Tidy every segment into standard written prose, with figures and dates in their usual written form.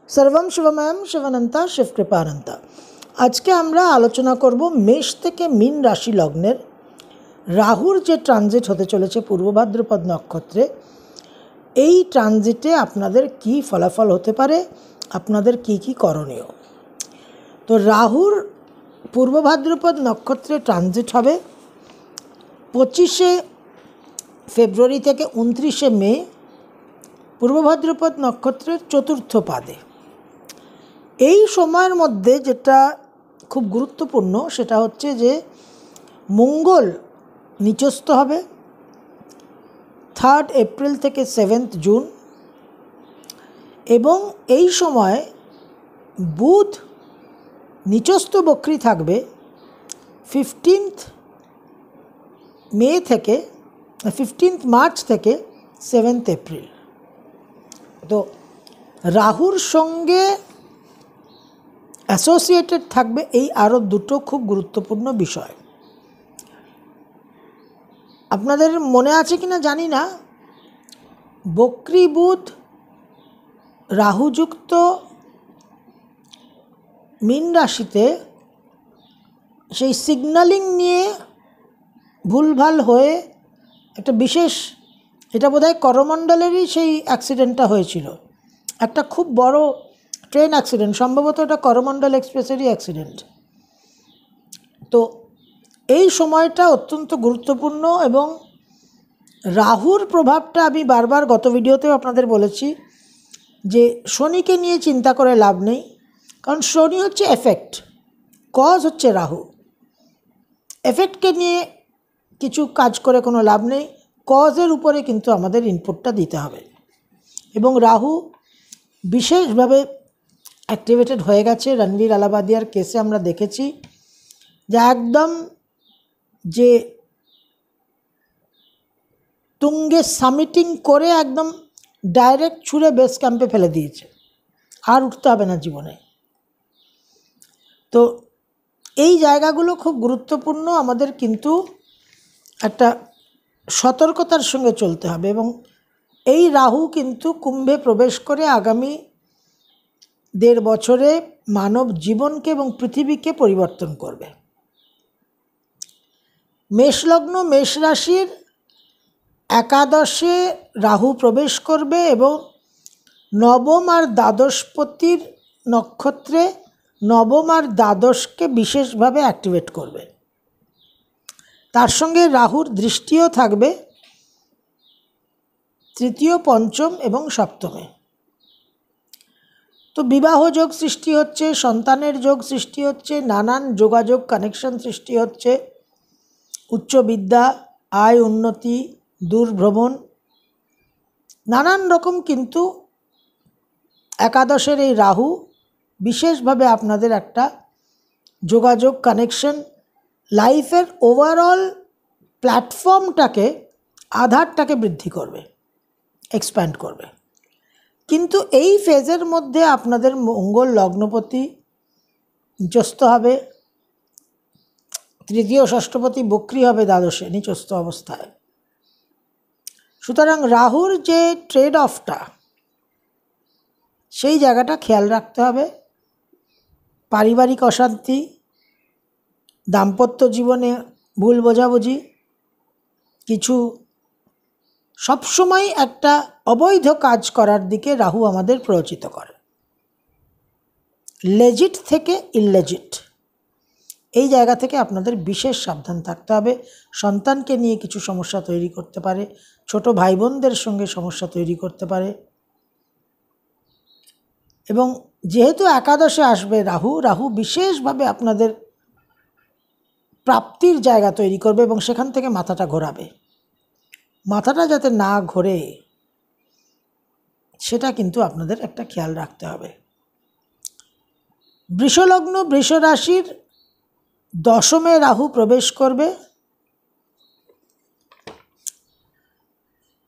सर्वम शिवमयम शिवानंता शिवकृपानंता। आज के আমরা আলোচনা করব মেষ থেকে মীন রাশি লগ্নের রাহুর যে ট্রানজিট হতে চলেছে পূর্ব ভাদ্রপদ নক্ষত্রে, এই ট্রানজিটে আপনাদের কি ফলাফল হতে পারে, আপনাদের কি কি করণীয়। তো রাহুর পূর্ব ভাদ্রপদ নক্ষত্রে ট্রানজিট হবে 25শে ফেব্রুয়ারি থেকে 29শে মে পূর্ব ভাদ্রপদ নক্ষত্রের চতুর্থ পাদে। এই সময়ের মধ্যে যেটা খুব গুরুত্বপূর্ণ সেটা হচ্ছে যে মঙ্গল নিচস্থ হবে 3 এপ্রিল থেকে 7 জুন, এবং এই সময় বুধ নিচস্থ বক্রী থাকবে 15 মার্চ থেকে 7 এপ্রিল। তো রাহুর সঙ্গে অ্যাসোসিয়েটেড থাকবে এই আরও দুটো খুব গুরুত্বপূর্ণ বিষয়। আপনাদের মনে আছে কিনা জানি না, বক্রী বুধ রাহুযুক্ত মীন রাশিতে সেই সিগন্যালিং নিয়ে ভুলভাল হয়ে একটা বিশেষ, এটা বোধহয় করমণ্ডলেরই সেই অ্যাক্সিডেন্টটা হয়েছিল, একটা খুব বড় ট্রেন অ্যাক্সিডেন্ট, সম্ভবত এটা করমণ্ডল এক্সপ্রেসেরই অ্যাক্সিডেন্ট। তো এই সময়টা অত্যন্ত গুরুত্বপূর্ণ, এবং রাহুর প্রভাবটা আমি বারবার গত ভিডিওতেও আপনাদের বলেছি যে শনিকে নিয়ে চিন্তা করে লাভ নেই, কারণ শনি হচ্ছে এফেক্ট, কজ হচ্ছে রাহু। এফেক্টকে নিয়ে কিছু কাজ করে কোনো লাভ নেই, কজের উপরে কিন্তু আমাদের ইনপুটটা দিতে হবে। এবং রাহু বিশেষভাবে অ্যাক্টিভেটেড হয়ে গেছে। রণবীর আলাবাদিয়ার কেসে আমরা দেখেছি যে একদম যে তুঙ্গে সামিটিং করে একদম ডাইরেক্ট ছুঁড়ে বেস ক্যাম্পে ফেলে দিয়েছে, আর উঠতে হবে না জীবনে। তো এই জায়গাগুলো খুব গুরুত্বপূর্ণ, আমাদের কিন্তু একটা সতর্কতার সঙ্গে চলতে হবে। এবং এই রাহু কিন্তু কুম্ভে প্রবেশ করে আগামী 1.5 বছরে মানব জীবনকে এবং পৃথিবীকে পরিবর্তন করবে। মেষলগ্ন মেষ রাশির একাদশে রাহু প্রবেশ করবে এবং নবম আর দ্বাদশপতির নক্ষত্রে নবম আর দ্বাদশকে বিশেষভাবে অ্যাক্টিভেট করবে। তার সঙ্গে রাহুর দৃষ্টিও থাকবে তৃতীয়, পঞ্চম এবং সপ্তমে। তো বিবাহ যোগ সৃষ্টি হচ্ছে, সন্তানের যোগ সৃষ্টি হচ্ছে, নানান যোগাযোগ কানেকশন সৃষ্টি হচ্ছে, উচ্চ বিদ্যা, আয় উন্নতি, দূর ভ্রমণ, নানান রকম। কিন্তু একাদশের এই রাহু বিশেষভাবে আপনাদের একটা যোগাযোগ কানেকশন, লাইফের ওভারঅল প্ল্যাটফর্মটাকে, আধারটাকে বৃদ্ধি করবে, এক্সপ্যান্ড করবে। কিন্তু এই ফেজের মধ্যে আপনাদের মঙ্গল লগ্নপতি নিচস্থ হবে, তৃতীয় ষষ্ঠপতি বক্রী হবে দ্বাদশে নিচস্থ অবস্থায়। সুতরাং রাহুর যে ট্রেড অফটা, সেই জায়গাটা খেয়াল রাখতে হবে। পারিবারিক অশান্তি, দাম্পত্য জীবনে ভুল বোঝাবুঝি, কিছু সবসময় একটা অবৈধ কাজ করার দিকে রাহু আমাদের প্ররোচিত করে, লেজিট থেকে ইললেজিট। এই জায়গা থেকে আপনাদের বিশেষ সাবধান থাকতে হবে। সন্তানকে নিয়ে কিছু সমস্যা তৈরি করতে পারে, ছোট ভাই বোনদের সঙ্গে সমস্যা তৈরি করতে পারে। এবং যেহেতু একাদশে আসবে রাহু বিশেষভাবে আপনাদের প্রাপ্তির জায়গা তৈরি করবে এবং সেখান থেকে মাথাটা ঘোরাবে। মাথাটা যাতে না ঘোরে সেটা কিন্তু আপনাদের একটা খেয়াল রাখতে হবে। বৃষলগ্ন বৃষ রাশির দশমে রাহু প্রবেশ করবে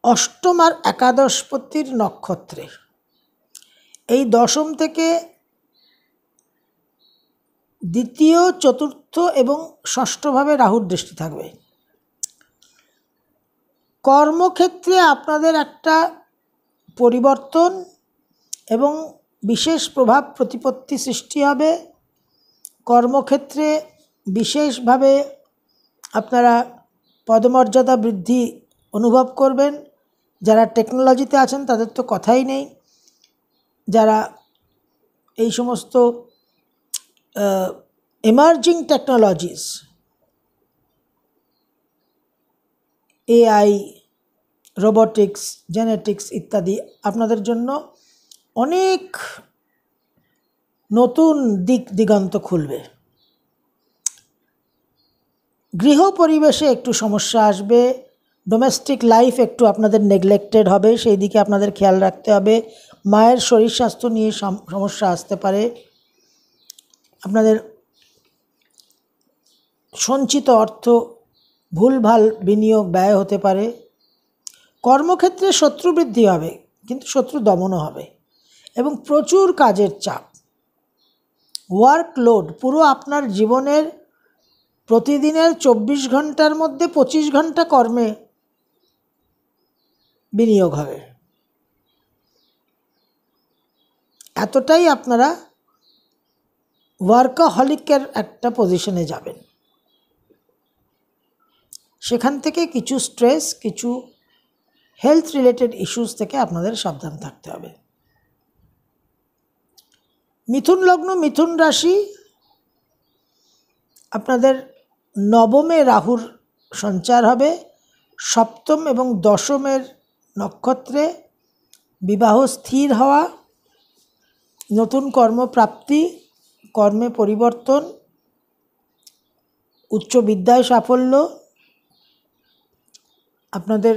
অষ্টম আর একাদশপতির নক্ষত্রে। এই দশম থেকে দ্বিতীয়, চতুর্থ এবং ষষ্ঠভাবে রাহুর দৃষ্টি থাকবে। কর্মক্ষেত্রে আপনাদের একটা পরিবর্তন এবং বিশেষ প্রভাব প্রতিপত্তি সৃষ্টি হবে। কর্মক্ষেত্রে বিশেষভাবে আপনারা পদমর্যাদা বৃদ্ধি অনুভব করবেন। যারা টেকনোলজিতে আছেন তাদের তো কথাই নেই। যারা এই সমস্ত emerging technologies, AI, robotics, genetics ইত্যাদি আপনাদের জন্য অনেক নতুন দিক দিগন্ত খুলবে। গৃহ পরিবেশে একটু সমস্যা আসবে। ডোমেস্টিক লাইফ একটু আপনাদের নেগলেক্টেড হবে, সেই দিকে আপনাদের খেয়াল রাখতে হবে। মায়ের শরীর স্বাস্থ্য নিয়ে সমস্যা আসতে পারে। আপনাদের সঞ্চিত অর্থ ভুলভাল বিনিয়োগ ব্যয় হতে পারে। কর্মক্ষেত্রে শত্রু বৃদ্ধি হবে, কিন্তু শত্রু দমনও হবে। এবং প্রচুর কাজের চাপ, ওয়ার্কলোড, পুরো আপনার জীবনের প্রতিদিনের 24 ঘন্টার মধ্যে 25 ঘন্টা কর্মে বিনিয়োগ হবে। এতটাই আপনারা ওয়ার্কাহলিকের একটা পজিশনে যাবেন। সেখান থেকে কিছু স্ট্রেস, কিছু হেলথ রিলেটেড ইস্যুস থেকে আপনাদের সাবধান থাকতে হবে। মিথুন লগ্ন, মিথুন রাশি, আপনাদের নবমে রাহুর সঞ্চার হবে। সপ্তম এবং দশমের নক্ষত্রে বিবাহ স্থির হওয়া, নতুন কর্মপ্রাপ্তি, কর্মে পরিবর্তন, উচ্চ বিদ্যায় সাফল্য, আপনাদের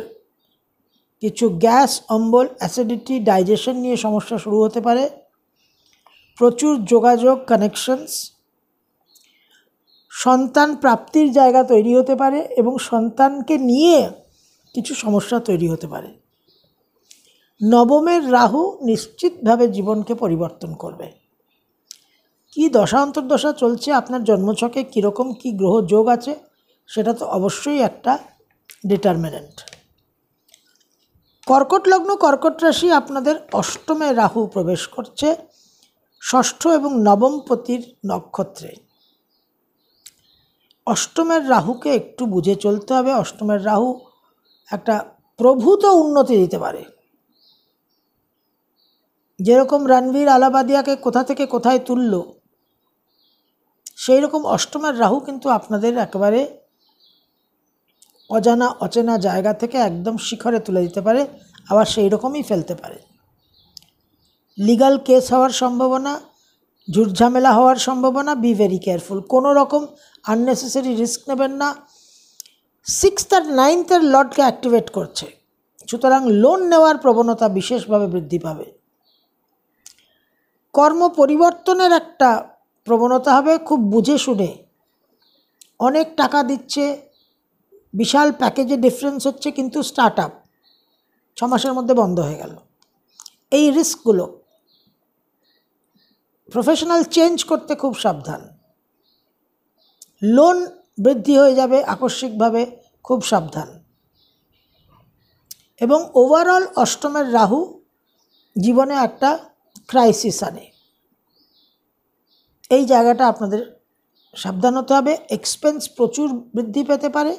কিছু গ্যাস অম্বল, অ্যাসিডিটি, ডাইজেশন নিয়ে সমস্যা শুরু হতে পারে। প্রচুর যোগাযোগ, কানেকশনস, সন্তান প্রাপ্তির জায়গা তৈরি হতে পারে এবং সন্তানকে নিয়ে কিছু সমস্যা তৈরি হতে পারে। নবমের রাহু নিশ্চিতভাবে জীবনকে পরিবর্তন করবে। কি দশা অন্তর্দশা চলছে, আপনার জন্মছকে কীরকম কী গ্রহ যোগ আছে, সেটা তো অবশ্যই একটা ডিটারমিনেন্ট। কর্কট লগ্ন, কর্কট রাশি, আপনাদের অষ্টমে রাহু প্রবেশ করছে, ষষ্ঠ এবং নবম পতির নক্ষত্রে। অষ্টমের রাহুকে একটু বুঝে চলতে হবে। অষ্টমের রাহু একটা প্রভূত উন্নতি দিতে পারে। যেরকম রণবীর আলাবাদিয়াকে কোথা থেকে কোথায় তুলল, সেই রকম অষ্টমের রাহু কিন্তু আপনাদের একেবারে অজানা অচেনা জায়গা থেকে একদম শিখরে তুলে দিতে পারে, আবার সেই রকমই ফেলতে পারে। লিগাল কেস হওয়ার সম্ভাবনা, ঝুটঝামেলা হওয়ার সম্ভাবনা। বি ভেরি কেয়ারফুল, কোনো রকম আননেসেসারি রিস্ক নেবেন না। 6th আর 9th লর্ডকে অ্যাক্টিভেট করছে, সুতরাং লোন নেওয়ার প্রবণতা বিশেষভাবে বৃদ্ধি পাবে। কর্ম পরিবর্তনের একটা প্রবণতা হবে, খুব বুঝে শুনে। অনেক টাকা দিচ্ছে, বিশাল প্যাকেজে ডিফারেন্স হচ্ছে, কিন্তু স্টার্ট আপ 6 মাসের মধ্যে বন্ধ হয়ে গেল। এই রিস্কগুলো, প্রফেশনাল চেঞ্জ করতে খুব সাবধান। লোন বৃদ্ধি হয়ে যাবে আকস্মিকভাবে, খুব সাবধান। এবং ওভারঅল অষ্টমের রাহু জীবনে একটা ক্রাইসিস আনে, এই জায়গাটা আপনাদের সাবধান হতে হবে। এক্সপেন্স প্রচুর বৃদ্ধি পেতে পারে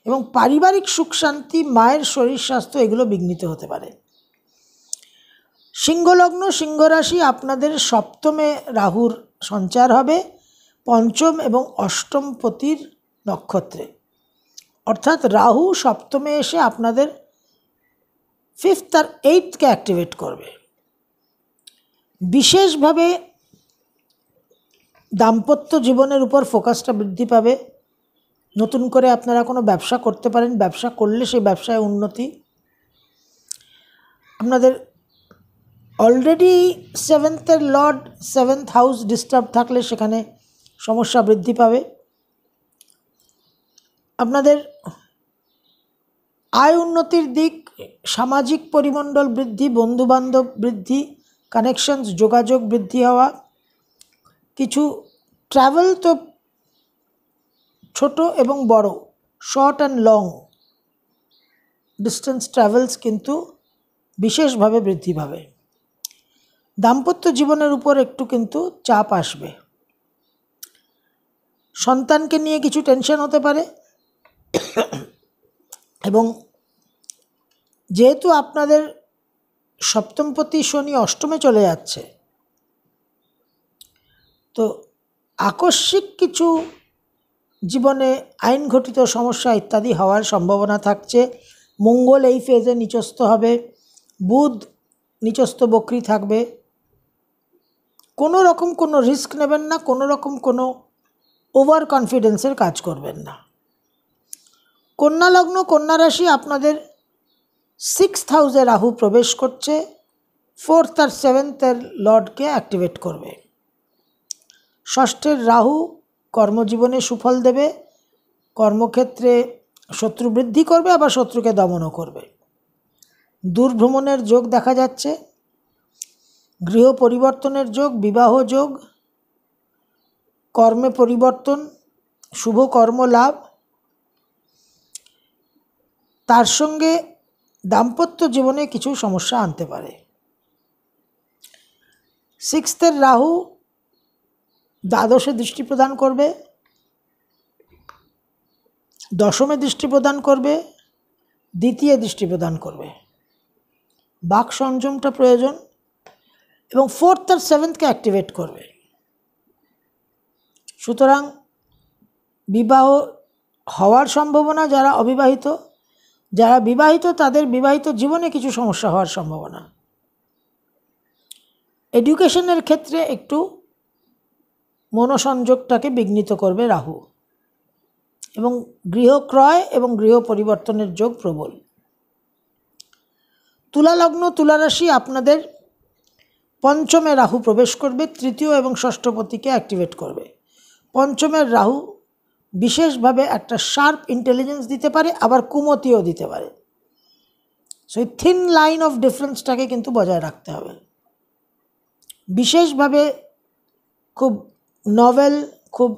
এবং পারিবারিক সুখ শান্তি, মায়ের শরীর স্বাস্থ্য, এগুলো বিঘ্নিত হতে পারে। সিংহলগ্ন, সিংহ রাশি, আপনাদের সপ্তমে রাহুর সঞ্চার হবে, পঞ্চম এবং অষ্টম পতির নক্ষত্রে। অর্থাৎ রাহু সপ্তমে এসে আপনাদের 5th আর 8thকে অ্যাক্টিভেট করবে। বিশেষভাবে দাম্পত্য জীবনের উপর ফোকাসটা বৃদ্ধি পাবে। নতুন করে আপনারা কোনো ব্যবসা করতে পারেন, ব্যবসা করলে সেই ব্যবসায় উন্নতি। আপনাদের already 7th Lord 7th house disturb থাকলে সেখানে সমস্যা বৃদ্ধি পাবে। আপনাদের আয় উন্নতির দিক, সামাজিক পরিমণ্ডল বৃদ্ধি, বন্ধুবান্ধব বৃদ্ধি, কানেকশনস, যোগাযোগ বৃদ্ধি হওয়া। কিছু ট্রাভেল তো ছোট এবং বড়, short and long distance travels কিন্তু বিশেষভাবে বৃদ্ধি পাবে। দাম্পত্য জীবনের উপর একটু কিন্তু চাপ আসবে, সন্তানকে নিয়ে কিছু টেনশন হতে পারে। এবং যেহেতু আপনাদের সপ্তমপতি শনি অষ্টমে চলে যাচ্ছে, তো আকস্মিক কিছু জীবনে আইন ঘটিত সমস্যা ইত্যাদি হওয়ার সম্ভাবনা থাকছে। মঙ্গল এই ফেজে নিচস্থ হবে, বুধ নিচস্থ বক্রী থাকবে। কোনো রকম কোনো রিস্ক নেবেন না, কোনো রকম কোনো ওভার কনফিডেন্সের কাজ করবেন না। কন্যা লগ্ন, কন্যা রাশি, আপনাদের 6th হাউসে রাহু প্রবেশ করছে, 4th আর 7th লর্ডকে অ্যাক্টিভেট করবে। ষষ্ঠের রাহু কর্মজীবনে সুফল দেবে, কর্মক্ষেত্রে শত্রু বৃদ্ধি করবে, আবার শত্রুকে দমনও করবে। দূরভ্রমণের যোগ দেখা যাচ্ছে, গৃহ পরিবর্তনের যোগ, বিবাহ যোগ, কর্মে পরিবর্তন, শুভ কর্ম লাভ, তার সঙ্গে দাম্পত্য জীবনে কিছু সমস্যা আনতে পারে। 6th রাহু দ্বাদশে দৃষ্টি প্রদান করবে, দশমে দৃষ্টি প্রদান করবে, দ্বিতীয় দৃষ্টি প্রদান করবে। বাক সংযমটা প্রয়োজন। এবং 4th আর 7th অ্যাক্টিভেট করবে। সুতরাং বিবাহ হওয়ার সম্ভাবনা, যারা অবিবাহিত, যারা বিবাহিত তাদের বিবাহিত জীবনে কিছু সমস্যা হওয়ার সম্ভাবনা। এডুকেশনের ক্ষেত্রে একটু মনোসংযোগটাকে বিঘ্নিত করবে রাহু। এবং গৃহ ক্রয় এবং গৃহ পরিবর্তনের যোগ প্রবল। তুলা লগ্ন, তুলা রাশি, আপনাদের পঞ্চমে রাহু প্রবেশ করবে, তৃতীয় এবং ষষ্ঠপতিকে অ্যাক্টিভেট করবে। পঞ্চমের রাহু বিশেষভাবে একটা শার্প ইন্টেলিজেন্স দিতে পারে, আবার কুমতিও দিতে পারে। সেই থিন লাইন অফ ডিফারেন্সটাকে কিন্তু বজায় রাখতে হবে। বিশেষভাবে খুব নভেল, খুব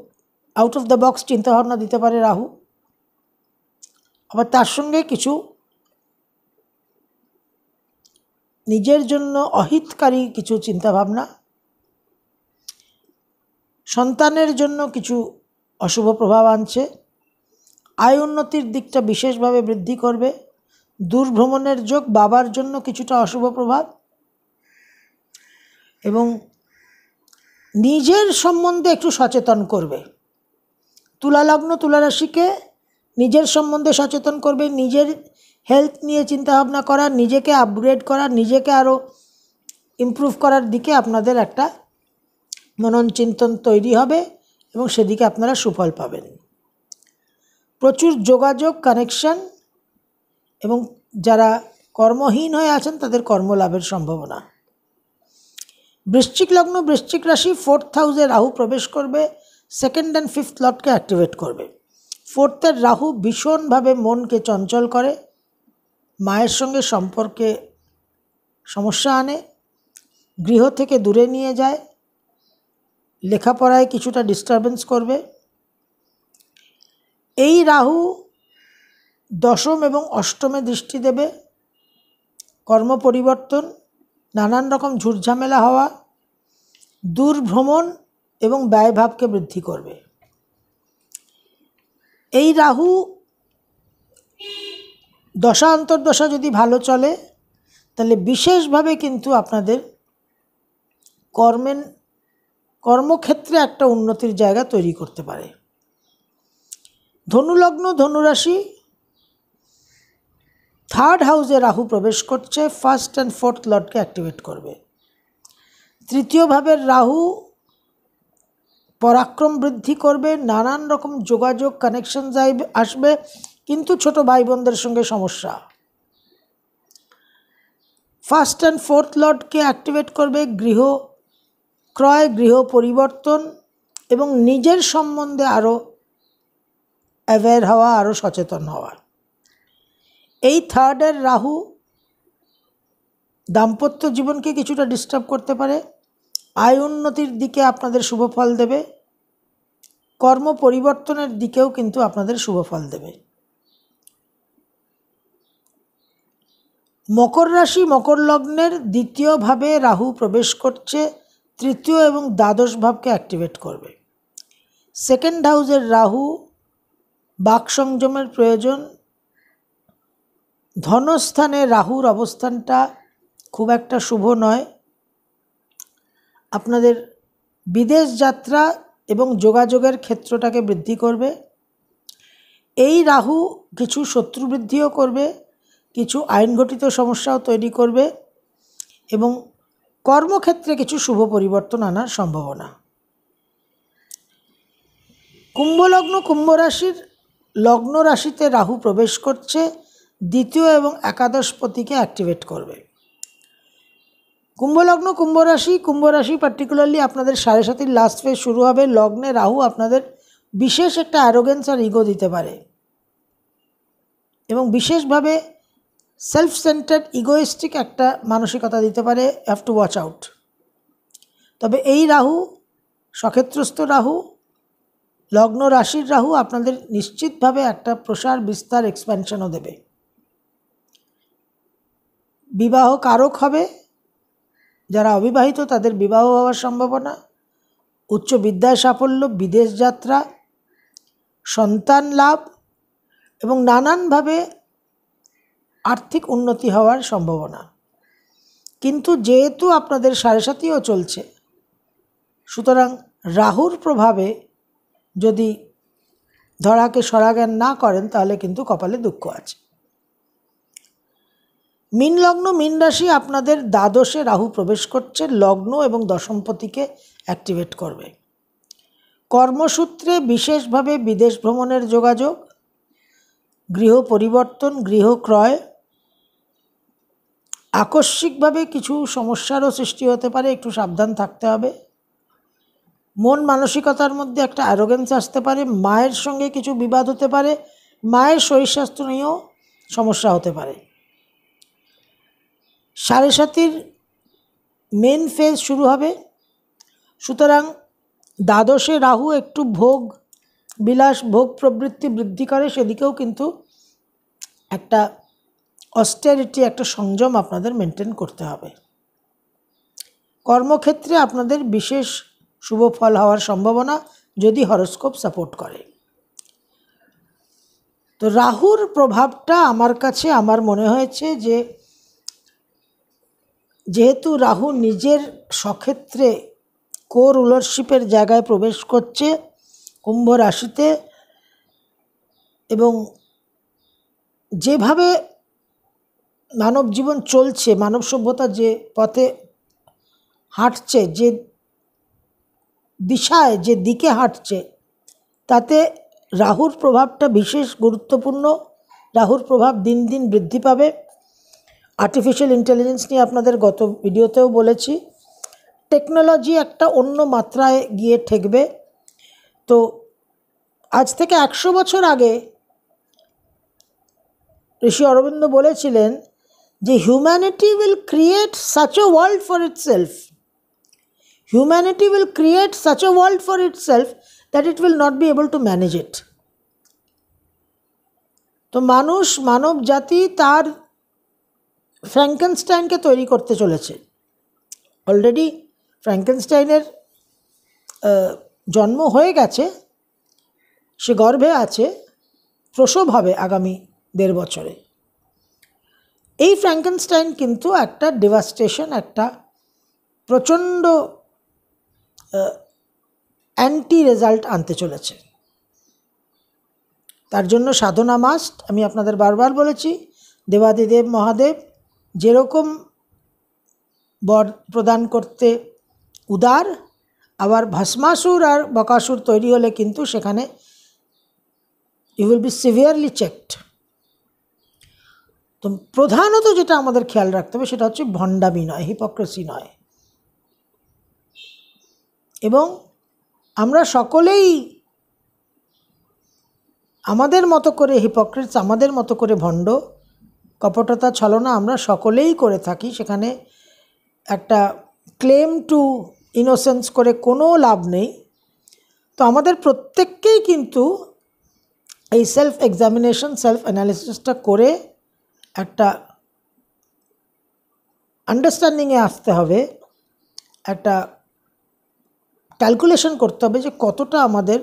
আউট অফ দ্য বক্স চিন্তাভাবনা দিতে পারে রাহু। আবার তার সঙ্গে কিছু নিজের জন্য অহিতকারী কিছু চিন্তাভাবনা, সন্তানের জন্য কিছু অশুভ প্রভাব আনছে। আয় উন্নতির দিকটা বিশেষভাবে বৃদ্ধি করবে। দূরভ্রমণের যোগ, বাবার জন্য কিছুটা অশুভ প্রভাব। এবং নিজের সম্বন্ধে একটু সচেতন করবে। তুলা লগ্ন, তুলা রাশিকে নিজের সম্বন্ধে সচেতন করবে, নিজের হেলথ নিয়ে চিন্তাভাবনা করা, নিজেকে আপগ্রেড করা, নিজেকে আরও ইমপ্রুভ করার দিকে আপনাদের একটা মনন চিন্তন তৈরি হবে এবং সেদিকে আপনারা সুফল পাবেন। প্রচুর যোগাযোগ, কানেকশন, এবং যারা কর্মহীন হয়ে আছেন তাদের কর্মলাভের সম্ভাবনা। বৃশ্চিক লগ্ন, বৃশ্চিক রাশি, 4th হাউসে রাহু প্রবেশ করবে, 2nd and 5th লর্ডকে অ্যাক্টিভেট করবে। 4th রাহু ভীষণভাবে মনকে চঞ্চল করে, মায়ের সঙ্গে সম্পর্কে সমস্যা আনে, গৃহ থেকে দূরে নিয়ে যায়, লেখাপড়ায় কিছুটা ডিস্টারবেন্স করবে। এই রাহু দশম এবং অষ্টমে দৃষ্টি দেবে, কর্ম পরিবর্তন, নানান রকম ঝুটঝামেলা হওয়া, দূরভ্রমণ এবং ব্যয়ভাবকে বৃদ্ধি করবে। এই রাহু দশা অন্তর্দশা যদি ভালো চলে তাহলে বিশেষভাবে কিন্তু আপনাদের কর্মক্ষেত্রে একটা উন্নতির জায়গা তৈরি করতে পারে। ধনুলগ্ন, ধনুরাশি, 3rd হাউসে রাহু প্রবেশ করছে, 1st and 4th লর্ডকে অ্যাক্টিভেট করবে। তৃতীয় ভাবের রাহু পরাক্রম বৃদ্ধি করবে, নানান রকম যোগাযোগ, কানেকশন আসবে, কিন্তু ছোট ভাই বোনদের সঙ্গে সমস্যা। 1st and 4th লর্ডকে অ্যাক্টিভেট করবে, গৃহ ক্রয়, গৃহ পরিবর্তন এবং নিজের সম্বন্ধে আরও অ্যাওয়্যার হওয়া, আরও সচেতন হওয়া। এই 3rd রাহু দাম্পত্য জীবনকে কিছুটা ডিস্টার্ব করতে পারে, আয় উন্নতির দিকে আপনাদের শুভ ফল দেবে, কর্ম পরিবর্তনের দিকেও কিন্তু আপনাদের শুভ ফল দেবে। মকর রাশি মকর লগ্নের দ্বিতীয় ভাবে রাহু প্রবেশ করছে, তৃতীয় এবং দ্বাদশ ভাবকে অ্যাক্টিভেট করবে। সেকেন্ড হাউসের রাহু, বাক সংযমের প্রয়োজন। ধনস্থানে রাহুর অবস্থানটা খুব একটা শুভ নয়। আপনাদের বিদেশ যাত্রা এবং যোগাযোগের ক্ষেত্রটাকে বৃদ্ধি করবে। এই রাহু কিছু শত্রু বৃদ্ধিও করবে, কিছু আইনঘটিত সমস্যাও তৈরি করবে এবং কর্মক্ষেত্রে কিছু শুভ পরিবর্তন আনার সম্ভাবনা। কুম্ভলগ্ন কুম্ভ রাশির লগ্ন রাশিতে রাহু প্রবেশ করছে, দ্বিতীয় এবং একাদশ পতিকে অ্যাক্টিভেট করবে। কুম্ভলগ্ন কুম্ভ রাশি পার্টিকুলারলি আপনাদের 7.5 লাস্ট ফেজ শুরু হবে। লগ্নে রাহু আপনাদের বিশেষ একটা অ্যারোগেন্স আর ইগো দিতে পারে এবং বিশেষভাবে সেলফ সেন্টার্ড ইগোইস্টিক একটা মানসিকতা দিতে পারে। Have to watch out. তবে এই রাহু, সক্ষেত্রস্থ রাহু, লগ্ন রাশির রাহু আপনাদের নিশ্চিতভাবে একটা প্রসার, বিস্তার, এক্সপ্যানশনও দেবে। বিবাহ কারক হবে। যারা অবিবাহিত তাদের বিবাহ হওয়ার সম্ভাবনা, উচ্চ বিদ্যায় সাফল্য, বিদেশ যাত্রা, সন্তান লাভ এবং নানানভাবে আর্থিক উন্নতি হওয়ার সম্ভাবনা। কিন্তু যেহেতু আপনাদের 7.5ও চলছে, সুতরাং রাহুর প্রভাবে যদি ধরাকে সরাজ্ঞান না করেন তাহলে কিন্তু কপালে দুঃখ আছে। মীন লগ্ন মীন রাশি আপনাদের দ্বাদশে রাহু প্রবেশ করছে, লগ্ন এবং দশমপতিকে অ্যাক্টিভেট করবে। কর্মসূত্রে বিশেষভাবে বিদেশ ভ্রমণের যোগাযোগ, গৃহ পরিবর্তন, গৃহ ক্রয়, আকস্মিকভাবে কিছু সমস্যারও সৃষ্টি হতে পারে, একটু সাবধান থাকতে হবে। মন মানসিকতার মধ্যে একটা অ্যারোগেন্স আসতে পারে, মায়ের সঙ্গে কিছু বিবাদ হতে পারে, মায়ের শরীর স্বাস্থ্য নিয়েও সমস্যা হতে পারে। 7.5 মেন ফেজ শুরু হবে, সুতরাং দ্বাদশে রাহু একটু ভোগ বিলাস, ভোগ প্রবৃত্তি বৃদ্ধি করে, সেদিকেও কিন্তু একটা অস্টেরিটি, একটা সংযম আপনাদের মেনটেন করতে হবে। কর্মক্ষেত্রে আপনাদের বিশেষ শুভ ফল হওয়ার সম্ভাবনা, যদি হরোস্কোপ সাপোর্ট করে। তো রাহুর প্রভাবটা আমার মনে হয়েছে যে যেহেতু রাহু নিজের স্বক্ষেত্রে রুলারশিপের জায়গায় প্রবেশ করছে কুম্ভ রাশিতে, এবং যেভাবে মানব জীবন চলছে, মানব সভ্যতা যে পথে হাঁটছে, যে দিশায়, যে দিকে হাঁটছে, তাতে রাহুর প্রভাবটা বিশেষ গুরুত্বপূর্ণ। রাহুর প্রভাব দিন দিন বৃদ্ধি পাবে। আর্টিফিশিয়াল ইন্টেলিজেন্স নিয়ে আপনাদের গত ভিডিওতেও বলেছি, টেকনোলজি একটা অন্য মাত্রায় গিয়ে ঠেকবে। তো আজ থেকে 100 বছর আগে ঋষি অরবিন্দ বলেছিলেন যে humanity will create such a world for itself, humanity will create such a world for itself that it will not be able to manage ইট। তো মানব জাতি তার ফ্র্যাঙ্কেনস্টাইনকে তৈরি করতে চলেছে। অলরেডি ফ্র্যাঙ্কেনস্টাইনের জন্ম হয়ে গেছে, সে গর্ভে আছে, প্রসব হবে আগামী 1.5 বছরে। এই ফ্র্যাঙ্কেনস্টাইন কিন্তু একটা ডেভাস্টেশন, একটা প্রচণ্ড অ্যান্টি রেজাল্ট আনতে চলেছে। তার জন্য সাধনা মাস্ট। আমি আপনাদের বারবার বলেছি, দেবাদিদেব মহাদেব যেরকম বর প্রদান করতে উদার, আবার ভস্মাসুর আর বকাসুর তৈরি হলে কিন্তু সেখানে you will be severely checked. তো প্রধানত যেটা আমাদের খেয়াল রাখতে হবে সেটা হচ্ছে ভণ্ডামি নয়, হিপোক্রেসি নয়। এবং আমরা সকলেই আমাদের মতো করে হিপোক্রেটস, আমাদের মতো করে ভণ্ড, কপটতা, ছলনা আমরা সকলেই করে থাকি। সেখানে একটা ক্লেম টু ইনোসেন্স করে কোনো লাভ নেই। তো আমাদের প্রত্যেককেই কিন্তু এই সেলফ এক্সামিনেশন, সেলফ অ্যানালিসিসটা করে একটা আন্ডারস্ট্যান্ডিংয়ে আসতে হবে, একটা ক্যালকুলেশন করতে হবে যে কতটা আমাদের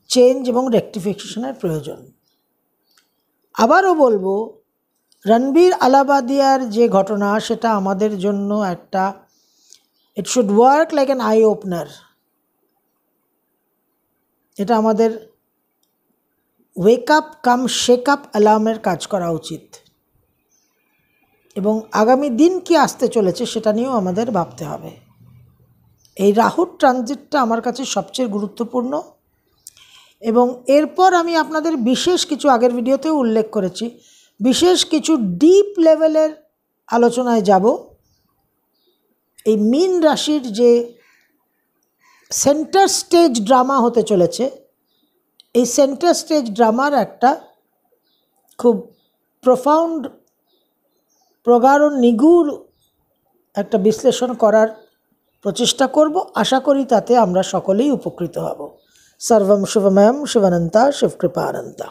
চেঞ্জ এবং রেকটিফিকেশনের প্রয়োজন। আবারও বলবো, রণবীর আলাবাদিয়ার যে ঘটনা সেটা আমাদের জন্য একটা, it should work like an eye opener. এটা আমাদের wake up cum shake up অ্যালার্মের কাজ করা উচিত, এবং আগামী দিন কি আসতে চলেছে সেটা নিয়েও আমাদের ভাবতে হবে। এই রাহুর ট্রানজিটটা আমার কাছে সবচেয়ে গুরুত্বপূর্ণ, এবং এরপর আমি আপনাদের বিশেষ কিছু, আগের ভিডিওতেও উল্লেখ করেছি, বিশেষ কিছু ডিপ লেভেলের আলোচনায় যাব। এই মীন রাশির যে সেন্টার স্টেজ ড্রামা হতে চলেছে, এই সেন্টার স্টেজ ড্রামার একটা খুব প্রফাউন্ড, প্রগাঢ়, নিগুড় একটা বিশ্লেষণ করার প্রচেষ্টা করব। আশা করি তাতে আমরা সকলেই উপকৃত হব। সর্বম শুভময়ম শিবানন্তা শিবকৃপানন্তা।